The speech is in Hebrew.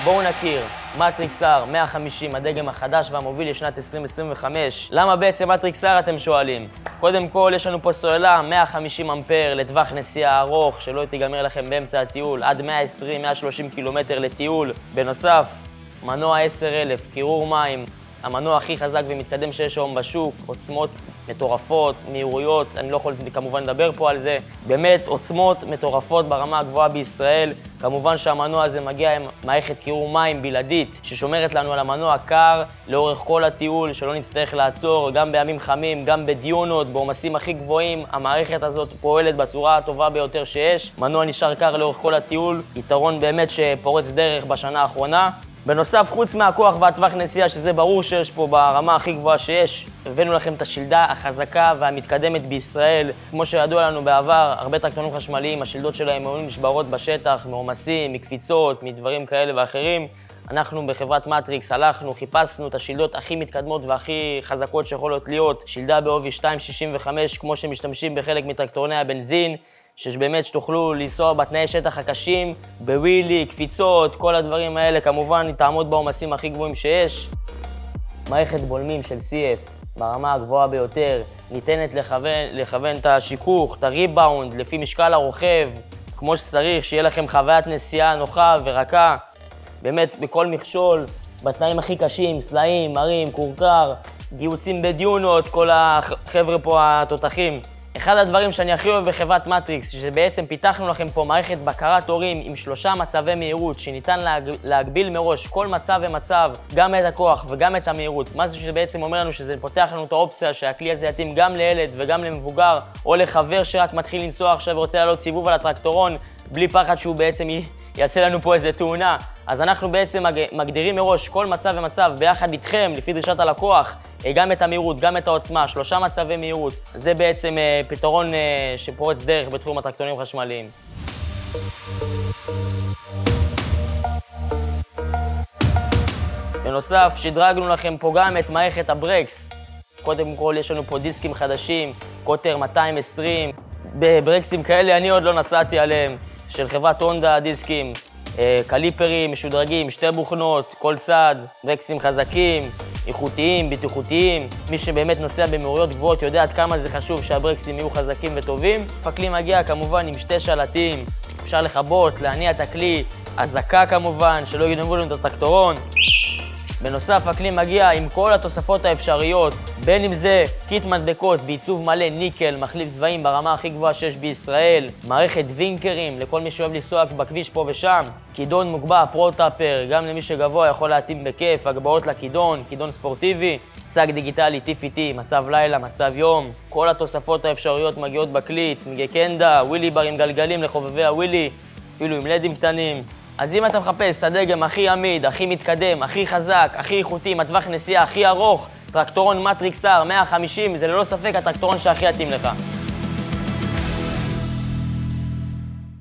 בואו נכיר, מטריקס R 150, הדגם החדש והמוביל לשנת 2025. למה בעצם מטריקס R אתם שואלים? קודם כל, יש לנו פה סוללה 150 אמפר לטווח נסיעה ארוך, שלא תיגמר לכם באמצע הטיול, עד 120-130 קילומטר לטיול. בנוסף, מנוע 10,000, קירור מים, המנוע הכי חזק ומתקדם שיש היום בשוק, עוצמות מטורפות, מהירויות, אני לא יכול כמובן לדבר פה על זה, באמת עוצמות מטורפות ברמה הגבוהה בישראל. כמובן שהמנוע הזה מגיע עם מערכת קירור מים בלעדית, ששומרת לנו על המנוע קר לאורך כל הטיול, שלא נצטרך לעצור, גם בימים חמים, גם בדיונות, בעומסים הכי גבוהים, המערכת הזאת פועלת בצורה הטובה ביותר שיש. מנוע נשאר קר לאורך כל הטיול, יתרון באמת שפורץ דרך בשנה האחרונה. בנוסף, חוץ מהכוח והטווח נסיעה, שזה ברור שיש פה ברמה הכי גבוהה שיש, הבאנו לכם את השלדה החזקה והמתקדמת בישראל. כמו שידוע לנו בעבר, הרבה טרקטורים חשמליים, השלדות שלהם היו נשברות בשטח, מעומסים, מקפיצות, מדברים כאלה ואחרים. אנחנו בחברת מטריקס הלכנו, חיפשנו את השלדות הכי מתקדמות והכי חזקות שיכולות להיות. שלדה בעובי 2.65, כמו שמשתמשים בחלק מטרקטורי הבנזין, שבאמת שתוכלו לנסוע בתנאי שטח הקשים, בווילי, קפיצות, כל הדברים האלה, כמובן תעמוד בעומסים הכי גבוהים שיש. מערכת בולמים של CF ברמה הגבוהה ביותר, ניתנת לכוון את השיכוך, את הריבאונד, לפי משקל הרוכב, כמו שצריך, שיהיה לכם חוויית נסיעה נוחה ורכה, באמת בכל מכשול, בתנאים הכי קשים, סלעים, מרים, קורקר, גיוצים בדיונות, כל החבר'ה פה התותחים. אחד הדברים שאני הכי אוהב בחברת מטריקס, שבעצם פיתחנו לכם פה מערכת בקרת הורים עם 3 מצבי מהירות, שניתן להגביל מראש כל מצב ומצב, גם את הכוח וגם את המהירות. מה זה שבעצם אומר לנו שזה פותח לנו את האופציה שהכלי הזה יתאים גם לילד וגם למבוגר, או לחבר שרק מתחיל לנסוע עכשיו ורוצה לעלות סיבוב על הטרקטורון, בלי פחד שהוא בעצם יעשה לנו פה איזה תאונה. אז אנחנו בעצם מגדירים מראש כל מצב ומצב ביחד איתכם, לפי דרישת הלקוח, גם את המהירות, גם את העוצמה, 3 מצבי מהירות. זה בעצם פתרון שפורץ דרך בתחום הטרקטורים חשמליים. בנוסף, שדרגנו לכם פה גם את מערכת הברקס. קודם כל יש לנו פה דיסקים חדשים, קוטר 220. בברקסים כאלה אני עוד לא נסעתי עליהם, של חברת הונדה דיסקים. קליפרים, משודרגים, 2 בוכנות, כל צד, ברקסים חזקים, איכותיים, בטיחותיים. מי שבאמת נוסע במהירויות גבוהות יודע עד כמה זה חשוב שהברקסים יהיו חזקים וטובים. הכלי מגיע כמובן עם 2 שלטים, אפשר לכבות, להניע את הכלי, אזעקה כמובן, שלא יגנבו לנו את הטרקטורון. בנוסף, הכלי מגיע עם כל התוספות האפשריות, בין אם זה קיט מדבקות בעיצוב מלא ניקל, מחליף צבעים ברמה הכי גבוהה שיש בישראל, מערכת וינקרים לכל מי שאוהב לנסוע בכביש פה ושם, כידון מוגבע פרוטאפר, גם למי שגבוה יכול להתאים בכיף, הגבהות לכידון, כידון ספורטיבי, צג דיגיטלי TFT, מצב לילה, מצב יום, כל התוספות האפשריות מגיעות בכלי, צמיגי קנדה, ווילי בר עם גלגלים לחובבי הווילי, אפילו עם לדים קטנים. אז אם אתה מחפש את הדגם הכי עמיד, הכי מתקדם, הכי חזק, הכי איכותי, עם הטווח נסיעה הכי ארוך, טרקטורון מטריקס R 150, זה ללא ספק הטרקטורון שהכי יתאים לך.